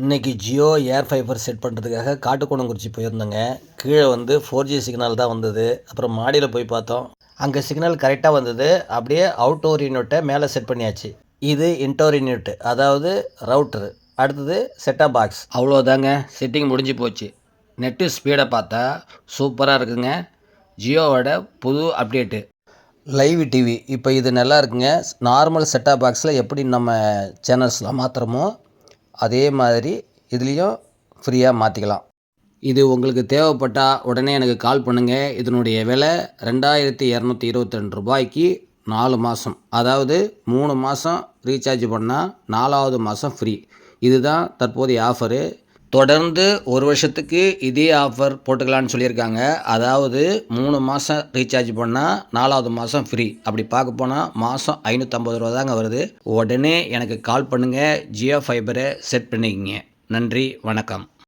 இன்றைக்கி ஜியோ ஏர் fibre set பண்ணுறதுக்காக காட்டுக்கோணங்குறிச்சி போயிருந்தோங்க. கீழே 4G சிக்னல் தான் வந்தது. அப்புறம் மாடியில் போய் பார்த்தோம். அங்கே சிக்னல் கரெக்டாக வந்தது. அப்படியே அவுட்டோர் யூனிட்டை மேலே செட் பண்ணியாச்சு. இது இன்டோர் யூனிட், அதாவது ரவுட்டரு. அடுத்தது செட்டாப் பாக்ஸ். அவ்வளோதாங்க, செட்டிங் முடிஞ்சு போச்சு. நெட்டு ஸ்பீடை பார்த்தா சூப்பராக இருக்குங்க. ஜியோவோட புது அப்டேட்டு லைவ் டிவி. இப்போ இது நல்லா இருக்குங்க. நார்மல் செட்டாப் பாக்ஸில் எப்படி நம்ம சேனல்ஸ்லாம் மாற்றுறோமோ அதே மாதிரி இதுலேயும் ஃப்ரீயாக மாற்றிக்கலாம். இது உங்களுக்கு தேவைப்பட்டால் உடனே எனக்கு கால் பண்ணுங்கள். இதனுடைய விலை 2222 ரூபாய்க்கு 4 மாதம், அதாவது 3 மாதம் ரீசார்ஜ் பண்ணால் 4வது மாதம் ஃப்ரீ. இதுதான் தற்போதைய ஆஃபரு. தொடர்ந்து 1 வருஷத்துக்கு இதே ஆஃபர் போட்டுக்கலான்னு சொல்லியிருக்காங்க. அதாவது 3 மாதம் ரீசார்ஜ் பண்ணால் 4வது மாதம் ஃப்ரீ. அப்படி பார்க்க போனால் மாதம் 550 ரூபா தாங்க வருது. உடனே எனக்கு கால் பண்ணுங்கள். ஜியோ ஃபைபரை செட் பண்ணிக்கங்க. நன்றி, வணக்கம்.